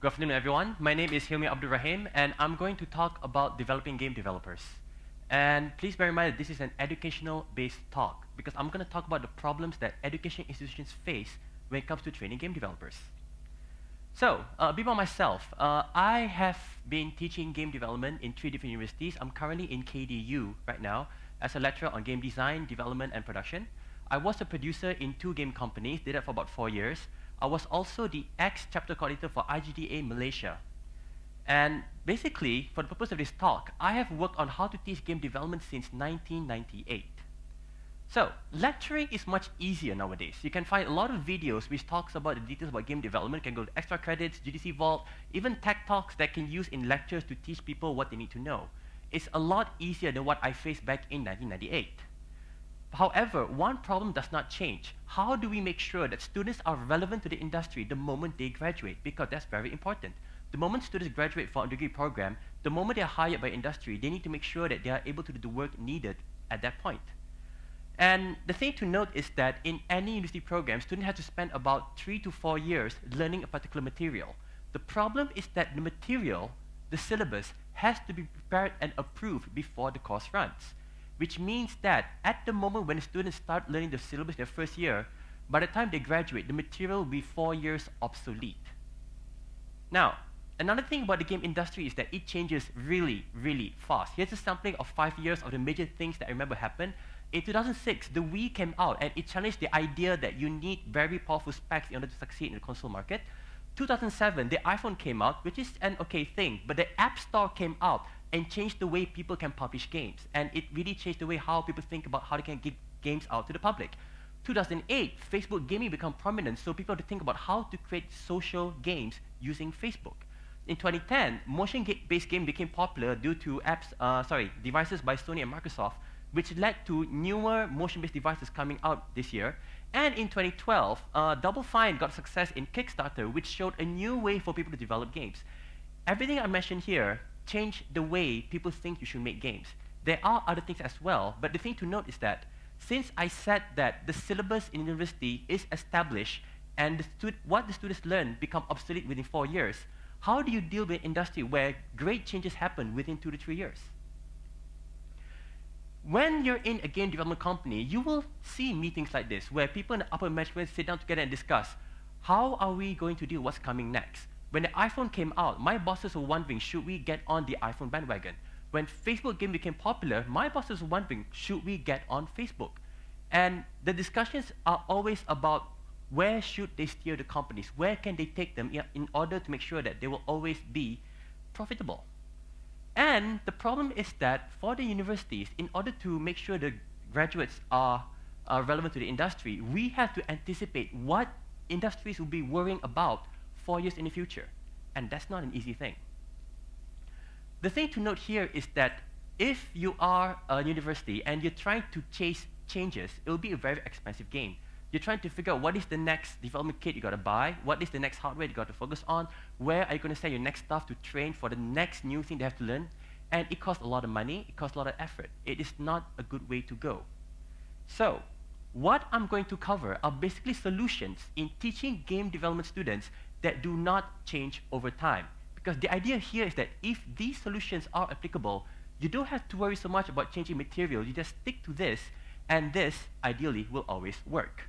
Good afternoon, everyone. My name is Hilmy Abdul RAHIM, and I'm going to talk about developing game developers. And please bear in mind that this is an educational-based talk, because I'm going to talk about the problems that education institutions face when it comes to training game developers. So, a bit about myself. I have been teaching game development in 3 different universities. I'm currently in KDU right now as a lecturer on game design, development, and production. I was a producer in 2 game companies, did that for about 4 years. I was also the ex-chapter coordinator for IGDA Malaysia. And basically, for the purpose of this talk, I have worked on how to teach game development since 1998. So, lecturing is much easier nowadays. You can find a lot of videos which talks about the details about game development. You can go to Extra Credits, GDC Vault, even tech talks that can use in lectures to teach people what they need to know. It's a lot easier than what I faced back in 1998. However, one problem does not change. How do we make sure that students are relevant to the industry the moment they graduate? Because that's very important. The moment students graduate from a degree program, the moment they are hired by industry, they need to make sure that they are able to do the work needed at that point. And the thing to note is that in any university program, students have to spend about 3 to 4 years learning a particular material. The problem is that the material, the syllabus, has to be prepared and approved before the course runs. Which means that at the moment when the students start learning the syllabus their first year, by the time they graduate, the material will be 4 years obsolete. Now, another thing about the game industry is that it changes really, really fast. Here's a sampling of 5 years of the major things that I remember happened. In 2006, the Wii came out, and it challenged the idea that you need very powerful specs in order to succeed in the console market. 2007, the iPhone came out, which is an okay thing, but the App Store came out and changed the way people can publish games. And it really changed the way how people think about how they can get games out to the public. 2008, Facebook gaming became prominent, so people had to think about how to create social games using Facebook. In 2010, motion-based game became popular due to devices by Sony and Microsoft, which led to newer motion-based devices coming out this year. And in 2012, Double Fine got success in Kickstarter, which showed a new way for people to develop games. Everything I mentioned here changed the way people think you should make games. There are other things as well, but the thing to note is that since I said that the syllabus in university is established and what the students learn become obsolete within 4 years, how do you deal with an industry where great changes happen within 2 to 3 years? When you're in a game development company, you will see meetings like this, where people in the upper management sit down together and discuss, how are we going to deal with what's coming next? When the iPhone came out, my bosses were wondering, should we get on the iPhone bandwagon? When Facebook game became popular, my bosses were wondering, should we get on Facebook? And the discussions are always about where should they steer the companies? Where can they take them in order to make sure that they will always be profitable? And the problem is that for the universities, in order to make sure the graduates are relevant to the industry, we have to anticipate what industries will be worrying about 4 years in the future. And that's not an easy thing. The thing to note here is that if you are a university and you're trying to chase changes, it will be a very expensive game. You're trying to figure out what is the next development kit you got to buy, what is the next hardware you got to focus on, where are you going to send your next staff to train for the next new thing they have to learn, and it costs a lot of money, it costs a lot of effort. It is not a good way to go. So, what I'm going to cover are basically solutions in teaching game development students that do not change over time. Because the idea here is that if these solutions are applicable, you don't have to worry so much about changing material, you just stick to this, and this, ideally, will always work.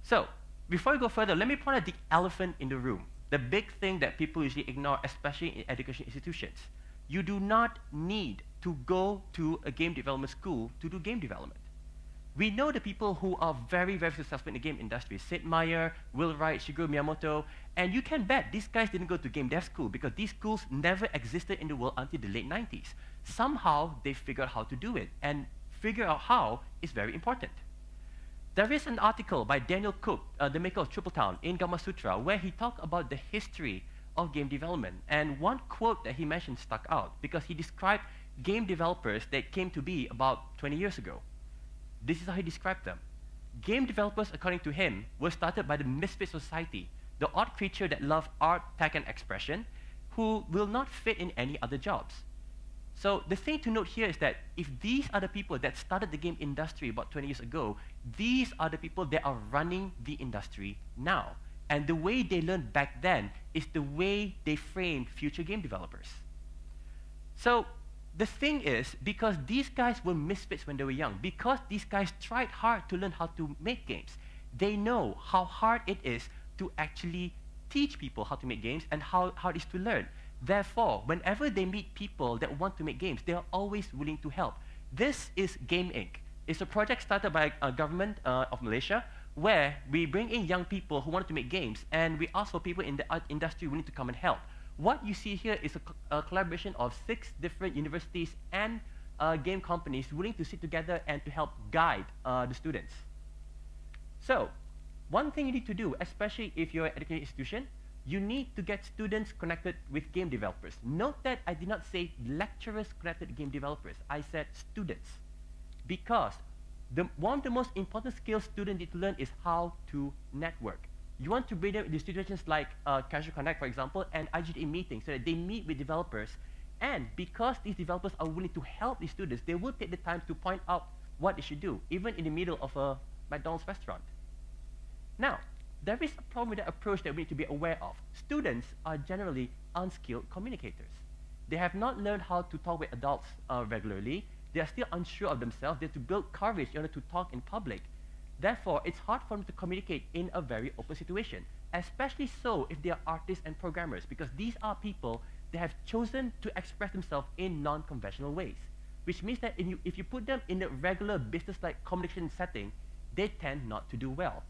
So, before we go further, let me point out the elephant in the room, the big thing that people usually ignore, especially in education institutions. You do not need to go to a game development school to do game development. We know the people who are very, very successful in the game industry, Sid Meier, Will Wright, Shigeru Miyamoto, and you can bet these guys didn't go to game dev school because these schools never existed in the world until the late 90s. Somehow, they figured out how to do it, and figure out how is very important. There is an article by Daniel Cook, the maker of Tripletown, in Gamma Sutra, where he talked about the history of game development. And one quote that he mentioned stuck out, because he described game developers that came to be about 20 years ago. This is how he described them. Game developers, according to him, were started by the Misfit Society, the odd creature that loved art, tech, and expression, who will not fit in any other jobs. So the thing to note here is that if these are the people that started the game industry about 20 years ago, these are the people that are running the industry now. And the way they learned back then is the way they framed future game developers. So the thing is, because these guys were misfits when they were young, because these guys tried hard to learn how to make games, they know how hard it is to actually teach people how to make games and how hard it is to learn. Therefore, whenever they meet people that want to make games, they are always willing to help. This is Game Inc. It's a project started by a government of Malaysia, where we bring in young people who want to make games, and we ask for people in the art industry willing to come and help. What you see here is a collaboration of 6 different universities and game companies willing to sit together and to help guide the students. So, one thing you need to do, especially if you're an education institution, you need to get students connected with game developers. Note that I did not say lecturers connected to game developers. I said students. Because one of the most important skills students need to learn is how to network. You want to bring them into situations like Casual Connect, for example, and IGDA meetings so that they meet with developers. And because these developers are willing to help these students, they will take the time to point out what they should do, even in the middle of a McDonald's restaurant. Now, there is a problem with that approach that we need to be aware of. Students are generally unskilled communicators. They have not learned how to talk with adults regularly. They are still unsure of themselves. They have to build courage in order to talk in public. Therefore, it's hard for them to communicate in a very open situation, especially so if they are artists and programmers, because these are people that have chosen to express themselves in non-conventional ways, which means that if you put them in a regular business-like communication setting, they tend not to do well.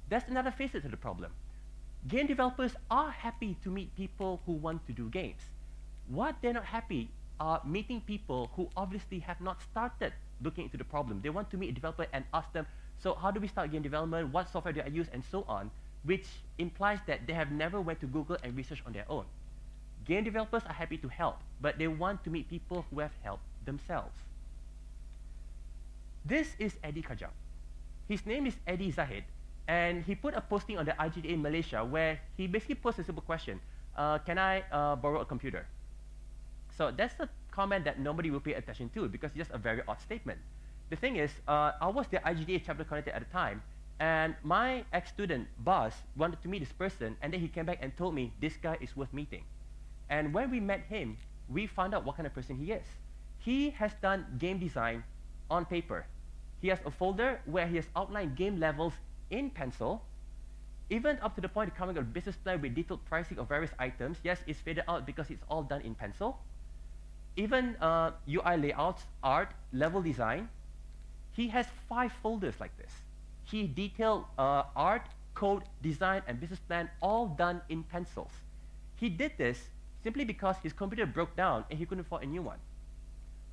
That's another facet of the problem. Game developers are happy to meet people who want to do games. What they're not happy are meeting people who obviously have not started looking into the problem. They want to meet a developer and ask them, so how do we start game development, what software do I use, and so on, which implies that they have never went to Google and researched on their own. Game developers are happy to help, but they want to meet people who have helped themselves. This is Eddie Kajang. His name is Eddie Zahid, and he put a posting on the IGDA in Malaysia where he basically posed a simple question, can I borrow a computer? So that's a comment that nobody will pay attention to because it's just a very odd statement. The thing is, I was the IGDA chapter coordinator at the time, and my ex-student, Buzz, wanted to meet this person, and then he came back and told me, this guy is worth meeting. And when we met him, we found out what kind of person he is. He has done game design on paper. He has a folder where he has outlined game levels in pencil, even up to the point of coming up with a business plan with detailed pricing of various items. Yes, it's faded out because it's all done in pencil. Even UI layouts, art, level design. He has 5 folders like this. He detailed art, code, design, and business plan all done in pencils. He did this simply because his computer broke down and he couldn't afford a new one.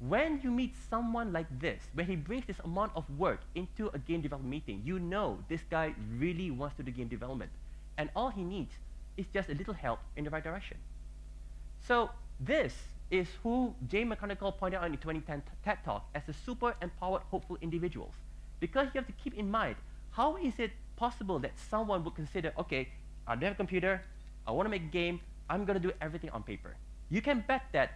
When you meet someone like this, when he brings this amount of work into a game development meeting, you know this guy really wants to do game development. And all he needs is just a little help in the right direction. So this is who Jay McConaughey pointed out in the 2010 TED Talk as the super empowered hopeful individuals. Because you have to keep in mind, how is it possible that someone would consider, okay, I don't have a computer, I want to make a game, I'm going to do everything on paper. You can bet that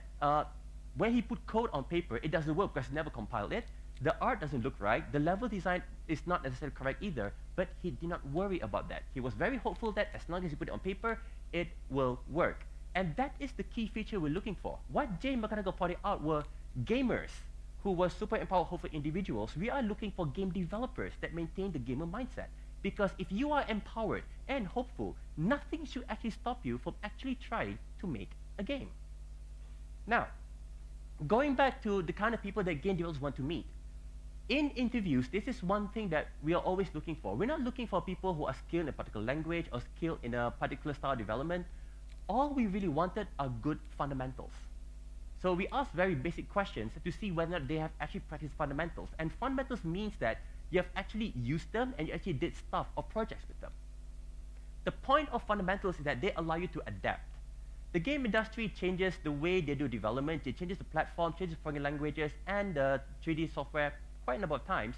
when he put code on paper, it doesn't work because he never compiled it. The art doesn't look right. The level design is not necessarily correct either, but he did not worry about that. He was very hopeful that as long as you put it on paper, it will work. And that is the key feature we're looking for. What Jay McConaughey pointed out were gamers who were super empowered, hopeful individuals. We are looking for game developers that maintain the gamer mindset. Because if you are empowered and hopeful, nothing should actually stop you from actually trying to make a game. Now, going back to the kind of people that game developers want to meet. In interviews, this is one thing that we are always looking for. We're not looking for people who are skilled in a particular language or skilled in a particular style of development. All we really wanted are good fundamentals. So we ask very basic questions to see whether or not they have actually practiced fundamentals. And fundamentals means that you have actually used them and you actually did stuff or projects with them. The point of fundamentals is that they allow you to adapt. The game industry changes the way they do development, it changes the platform, changes programming languages, and the 3D software quite a number of times.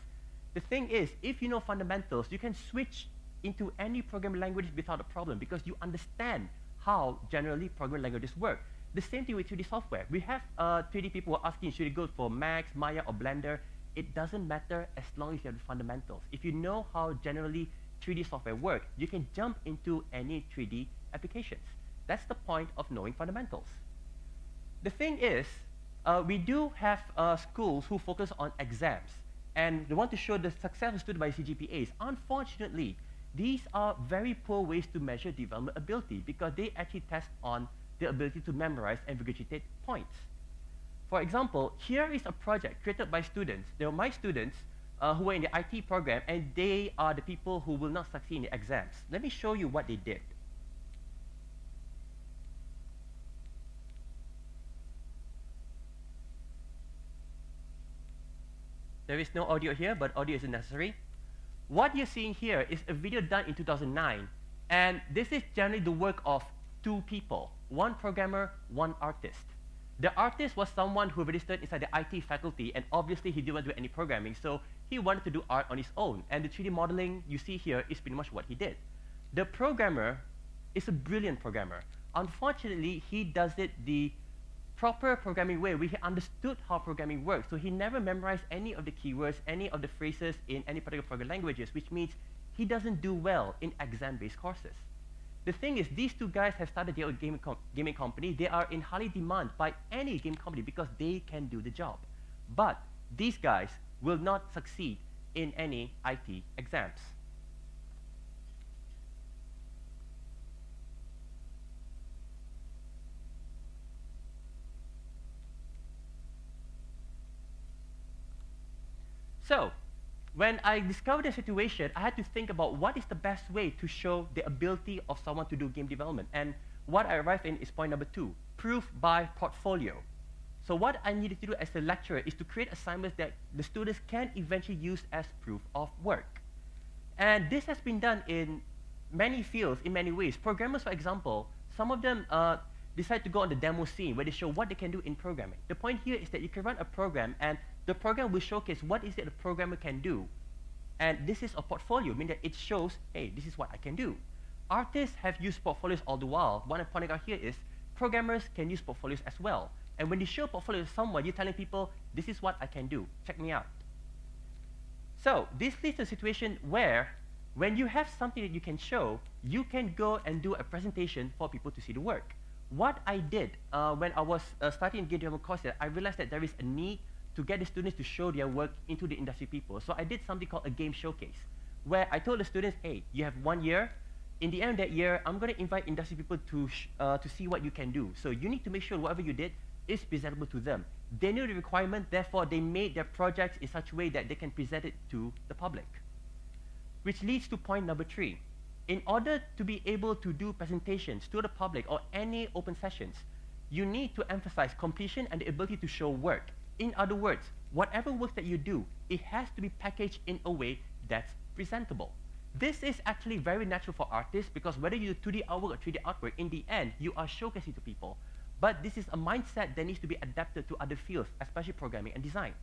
The thing is, if you know fundamentals, you can switch into any programming language without a problem because you understand how generally programming languages work. The same thing with 3D software. We have 3D people who are asking, should it go for Max, Maya, or Blender? It doesn't matter as long as you have the fundamentals. If you know how generally 3D software work, you can jump into any 3D applications. That's the point of knowing fundamentals. The thing is, we do have schools who focus on exams, and they want to show the success of students by CGPAs. Unfortunately, these are very poor ways to measure development ability because they actually test on the ability to memorize and regurgitate points. For example, here is a project created by students. They are my students who are in the IT program, and they are the people who will not succeed in the exams. Let me show you what they did. There is no audio here, but audio isn't necessary. What you're seeing here is a video done in 2009, and this is generally the work of two people, one programmer, one artist. The artist was someone who registered inside the IT faculty, and obviously he didn't do any programming, so he wanted to do art on his own, and the 3D modeling you see here is pretty much what he did. The programmer is a brilliant programmer. Unfortunately, he does it the proper programming way, where he understood how programming works. So he never memorized any of the keywords, any of the phrases in any particular programming languages, which means he doesn't do well in exam-based courses. The thing is, these two guys have started their own gaming company. They are in highly demand by any game company because they can do the job. But these guys will not succeed in any IT exams. So, when I discovered the situation, I had to think about what is the best way to show the ability of someone to do game development. And what I arrived in is point number 2, proof by portfolio. So what I needed to do as a lecturer is to create assignments that the students can eventually use as proof of work. And this has been done in many fields, in many ways. Programmers, for example, some of them decide to go on the demo scene where they show what they can do in programming. The point here is that you can run a program, and the program will showcase what is it a programmer can do. And this is a portfolio, meaning that it shows, hey, this is what I can do. Artists have used portfolios all the while. What I'm pointing out here is programmers can use portfolios as well. And when you show portfolio to someone, you're telling people, this is what I can do. Check me out. So this leads to a situation where when you have something that you can show, you can go and do a presentation for people to see the work. What I did when I was starting game development courses, I realized that there is a need to get the students to show their work into the industry people. So I did something called a game showcase, where I told the students, hey, you have 1 year. In the end of that year, I'm going to invite industry people to see what you can do. So you need to make sure whatever you did is presentable to them. They knew the requirement, therefore they made their projects in such a way that they can present it to the public. Which leads to point number 3. In order to be able to do presentations to the public or any open sessions, you need to emphasize completion and the ability to show work. In other words, whatever work that you do, it has to be packaged in a way that's presentable. This is actually very natural for artists because whether you do 2D artwork or 3D artwork, in the end, you are showcasing to people. But this is a mindset that needs to be adapted to other fields, especially programming and design.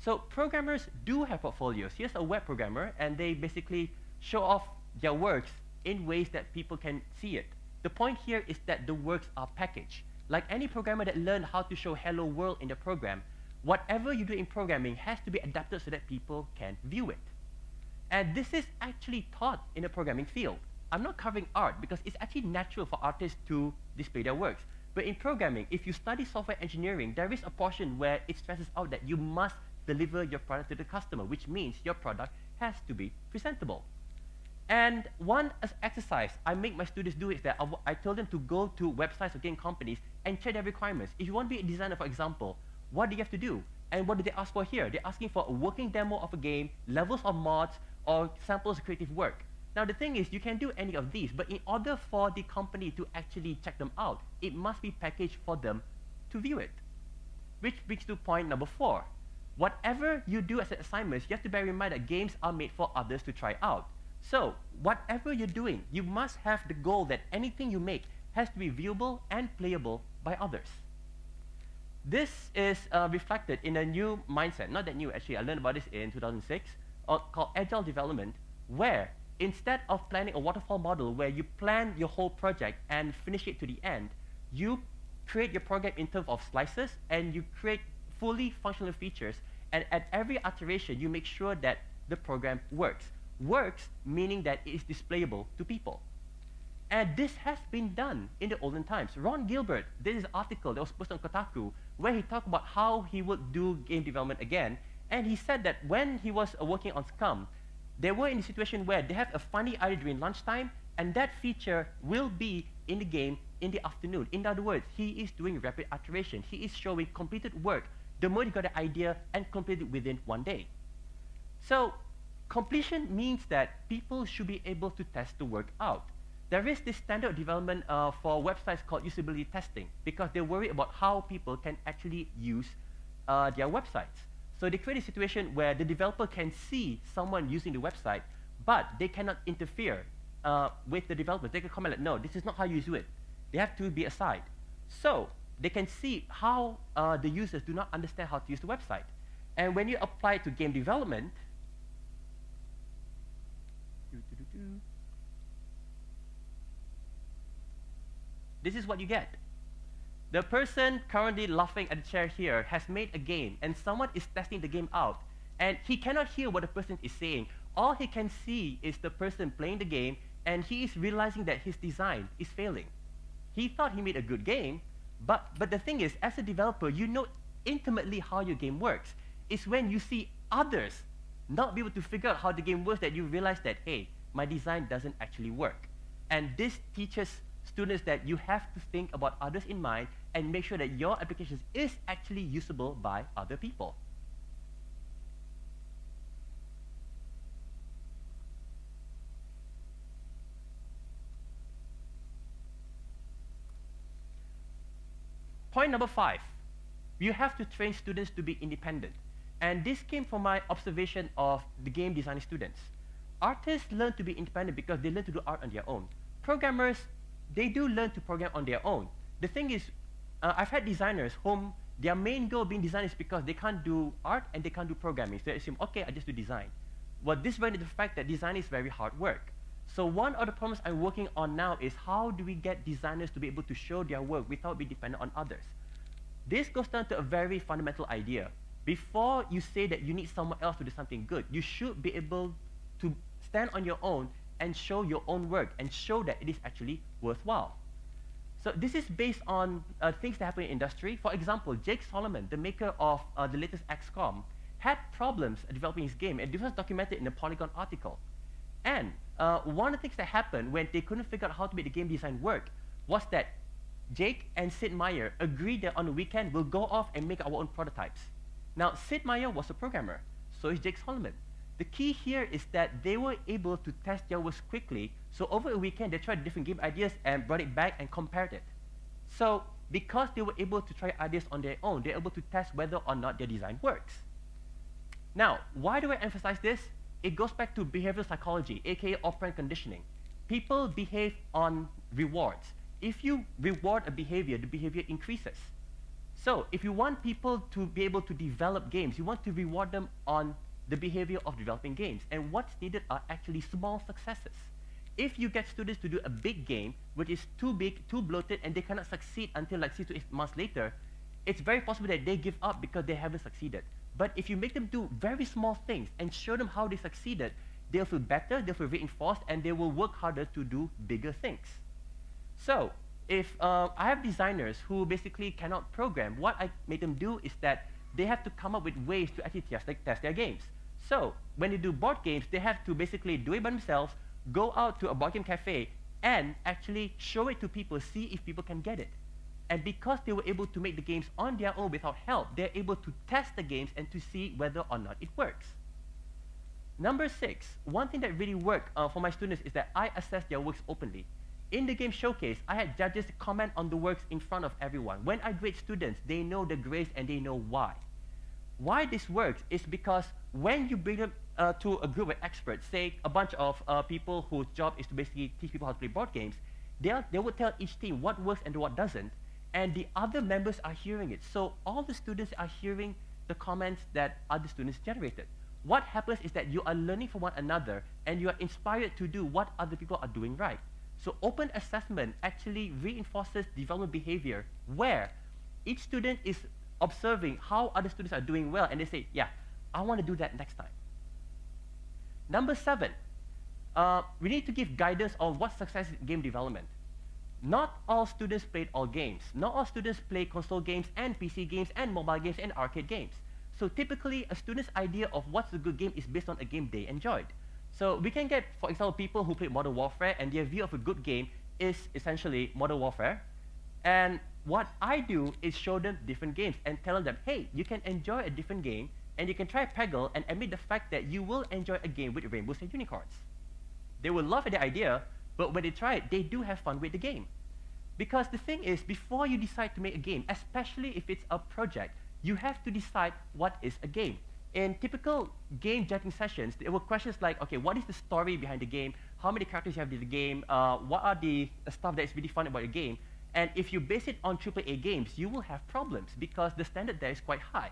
So programmers do have portfolios. Here's a web programmer, and they basically show off their works in ways that people can see it. The point here is that the works are packaged. Like any programmer that learned how to show Hello World in the program, whatever you do in programming has to be adapted so that people can view it. And this is actually taught in the programming field. I'm not covering art because it's actually natural for artists to display their works. But in programming, if you study software engineering, there is a portion where it stresses out that you must deliver your product to the customer, which means your product has to be presentable. And one exercise I make my students do is that I tell them to go to websites of game companies and check their requirements. If you want to be a designer, for example, what do you have to do? And what do they ask for here? They're asking for a working demo of a game, levels of mods, or samples of creative work. Now the thing is, you can do any of these, but in order for the company to actually check them out, it must be packaged for them to view it. Which brings to point number 4. Whatever you do as an assignment, you have to bear in mind that games are made for others to try out. So whatever you're doing, you must have the goal that anything you make has to be viewable and playable by others. This is reflected in a new mindset, not that new actually, I learned about this in 2006, called Agile Development, where instead of planning a waterfall model where you plan your whole project and finish it to the end, you create your program in terms of slices and you create fully functional features, and at every iteration you make sure that the program works. Works meaning that it is displayable to people. And this has been done in the olden times. Ron Gilbert, there is an article that was posted on Kotaku where he talked about how he would do game development again. And he said that when he was working on Scum, they were in a situation where they have a funny idea during lunchtime, and that feature will be in the game in the afternoon. In other words, he is doing rapid iteration. He is showing completed work the moment you got the idea and complete it within one day. So completion means that people should be able to test the work out. There is this standard development for websites called usability testing because they worry about how people can actually use their websites. So they create a situation where the developer can see someone using the website, but they cannot interfere with the developers. They can comment like, no, this is not how you do it. They have to be aside. So they can see how the users do not understand how to use the website. And when you apply it to game development, this is what you get. The person currently laughing at the chair here has made a game, and someone is testing the game out, and he cannot hear what the person is saying. All he can see is the person playing the game, and he is realizing that his design is failing. He thought he made a good game, but the thing is, as a developer, you know intimately how your game works. It's when you see others not be able to figure out how the game works that you realize that, hey, my design doesn't actually work. And this teaches students that you have to think about others in mind and make sure that your application is actually usable by other people. Point number 5, you have to train students to be independent. And this came from my observation of the game designing students. Artists learn to be independent because they learn to do art on their own. Programmers, they do learn to program on their own. The thing is, I've had designers whom their main goal being design is because they can't do art and they can't do programming. So they assume, okay, I just do design. Well, this is the fact that design is very hard work. So one of the problems I'm working on now is how do we get designers to be able to show their work without being dependent on others? This goes down to a very fundamental idea. Before you say that you need someone else to do something good, you should be able to stand on your own and show your own work and show that it is actually worthwhile. So this is based on things that happen in industry. For example, Jake Salomon, the maker of the latest XCOM, had problems developing his game, and this was documented in a Polygon article. And one of the things that happened when they couldn't figure out how to make the game design work was that Jake and Sid Meier agreed that on the weekend we'll go off and make our own prototypes. Now, Sid Meier was a programmer, so is Jake Salomon. The key here is that they were able to test their works quickly, so over a weekend they tried different game ideas and brought it back and compared it. So because they were able to try ideas on their own, they're able to test whether or not their design works. Now, why do I emphasize this? It goes back to behavioral psychology, aka operant conditioning. People behave on rewards. If you reward a behavior, the behavior increases. So if you want people to be able to develop games, you want to reward them on the behavior of developing games. And what's needed are actually small successes. If you get students to do a big game, which is too big, too bloated, and they cannot succeed until like 6 to 8 months later, it's very possible that they give up because they haven't succeeded. But if you make them do very small things and show them how they succeeded, they'll feel better, they'll feel reinforced, and they will work harder to do bigger things. So if I have designers who basically cannot program, what I make them do is that they have to come up with ways to actually test their games. So when they do board games, they have to basically do it by themselves, go out to a board game cafe, and actually show it to people, see if people can get it. And because they were able to make the games on their own without help, they're able to test the games and to see whether or not it works. Number 6, one thing that really worked for my students is that I assess their works openly. In the game showcase, I had judges comment on the works in front of everyone. When I grade students, they know the grades and they know why. Why this works is because when you bring them to a group of experts, say a bunch of people whose job is to basically teach people how to play board games, they would tell each team what works and what doesn't, and the other members are hearing it. So all the students are hearing the comments that other students generated. What happens is that you are learning from one another and you are inspired to do what other people are doing right. So open assessment actually reinforces development behavior where each student is observing how other students are doing well and they say, yeah, I want to do that next time. Number 7, we need to give guidance on what success is in game development. Not all students played all games. Not all students play console games and PC games and mobile games and arcade games. So typically, a student's idea of what's a good game is based on a game they enjoyed. So we can get, for example, people who play Modern Warfare and their view of a good game is essentially Modern Warfare. And what I do is show them different games and tell them, hey, you can enjoy a different game and you can try Peggle and admit the fact that you will enjoy a game with rainbows and unicorns. They will laugh at the idea, but when they try it, they do have fun with the game. Because the thing is, before you decide to make a game, especially if it's a project, you have to decide what is a game. In typical game judging sessions, there were questions like, okay, what is the story behind the game? How many characters you have in the game? What are the stuff that is really fun about your game? And if you base it on AAA games, you will have problems because the standard there is quite high.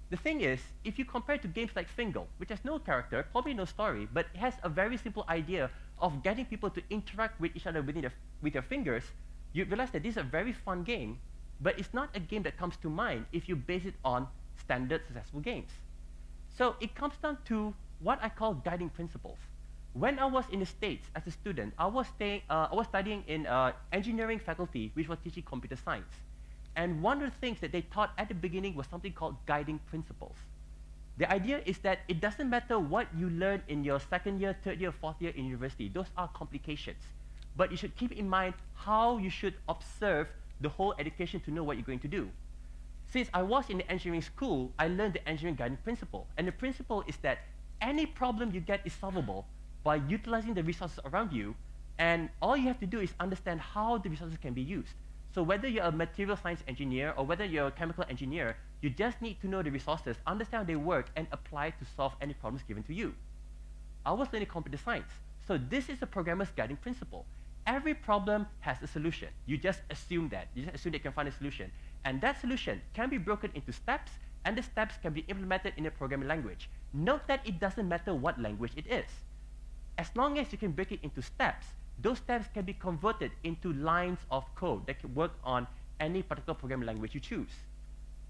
The thing is, if you compare it to games like Fingal, which has no character, probably no story, but it has a very simple idea of getting people to interact with each other with their fingers, you realize that this is a very fun game, but it's not a game that comes to mind if you base it on standard successful games. So it comes down to what I call guiding principles. When I was in the States as a student, I was studying in engineering faculty, which was teaching computer science. And one of the things that they taught at the beginning was something called guiding principles. The idea is that it doesn't matter what you learn in your second year, third year, fourth year in university. Those are complications. But you should keep in mind how you should observe the whole education to know what you're going to do. Since I was in the engineering school, I learned the engineering guiding principle. And the principle is that any problem you get is solvable by utilizing the resources around you. And all you have to do is understand how the resources can be used. So whether you're a material science engineer or whether you're a chemical engineer, you just need to know the resources, understand how they work, and apply to solve any problems given to you. I was learning computer science. So this is a programmer's guiding principle. Every problem has a solution. You just assume that. You just assume they can find a solution. And that solution can be broken into steps, and the steps can be implemented in a programming language. Note that it doesn't matter what language it is. As long as you can break it into steps, those steps can be converted into lines of code that can work on any particular programming language you choose.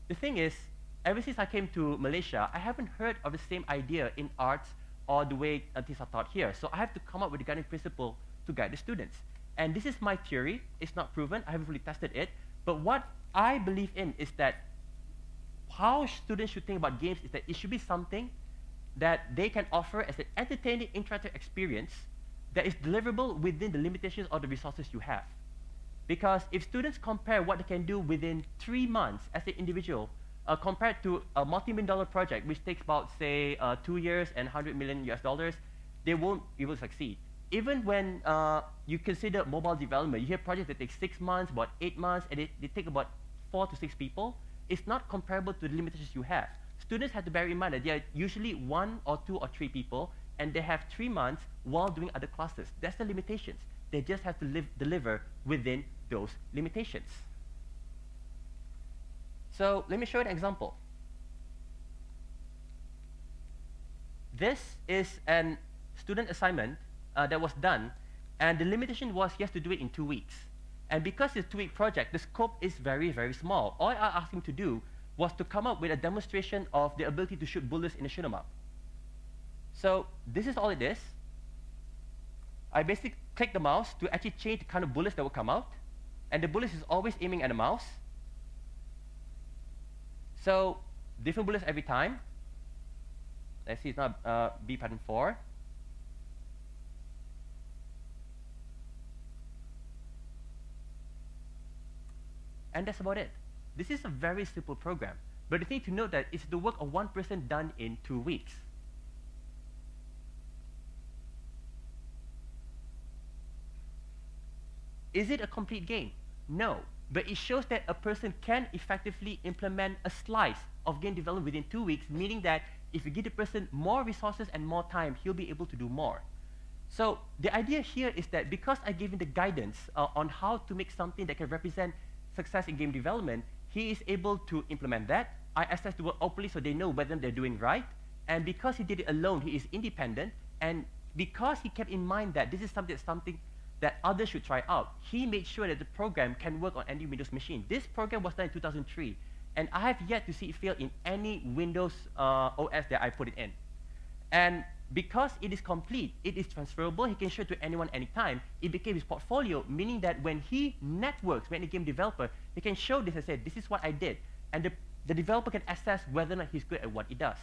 The thing is, ever since I came to Malaysia, I haven't heard of the same idea in arts or the way things are taught here. So I have to come up with a guiding principle to guide the students. And this is my theory. It's not proven. I haven't really tested it. But what I believe in is that how students should think about games is that it should be something that they can offer as an entertaining, interactive experience that is deliverable within the limitations of the resources you have. Because if students compare what they can do within 3 months as an individual compared to a multi-million-dollar project, which takes about, say, 2 years and $100 million US, they won't be able to succeed. Even when you consider mobile development, you hear projects that take 6 months, about 8 months, and they take about 4 to 6 people. It's not comparable to the limitations you have. Students have to bear in mind that they are usually 1 or 2 or 3 people, and they have 3 months while doing other classes. That's the limitations. They just have to deliver within those limitations. So let me show you an example. This is an student assignment that was done, and the limitation was he has to do it in 2 weeks. And because it's a 2-week project, the scope is very, very small. All I asked him to do was to come up with a demonstration of the ability to shoot bullets in a shoot 'em up. So this is all it is. I basically click the mouse to actually change the kind of bullets that will come out. And the bullet is always aiming at the mouse. So different bullets every time. Let's see, it's not B pattern 4. And that's about it. This is a very simple program. But the thing to note that it's the work of one person done in 2 weeks. Is it a complete game? No. But it shows that a person can effectively implement a slice of game development within 2 weeks, meaning that if you give the person more resources and more time, he'll be able to do more. So the idea here is that because I gave him the guidance on how to make something that can represent success in game development, he is able to implement that. I assess the work openly so they know whether they're doing right. And because he did it alone, he is independent. And because he kept in mind that this is something that others should try out, he made sure that the program can work on any Windows machine. This program was done in 2003, and I have yet to see it fail in any Windows OS that I put it in. And because it is complete, it is transferable, he can show it to anyone anytime, it became his portfolio, meaning that when he networks, when a game developer, he can show this and say, this is what I did. And the developer can assess whether or not he's good at what he does.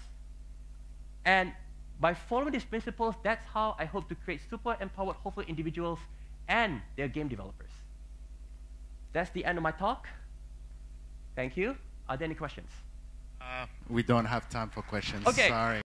And by following these principles, that's how I hope to create super empowered, hopeful individuals and their game developers. That's the end of my talk. Thank you. Are there any questions? We don't have time for questions. Okay. Sorry.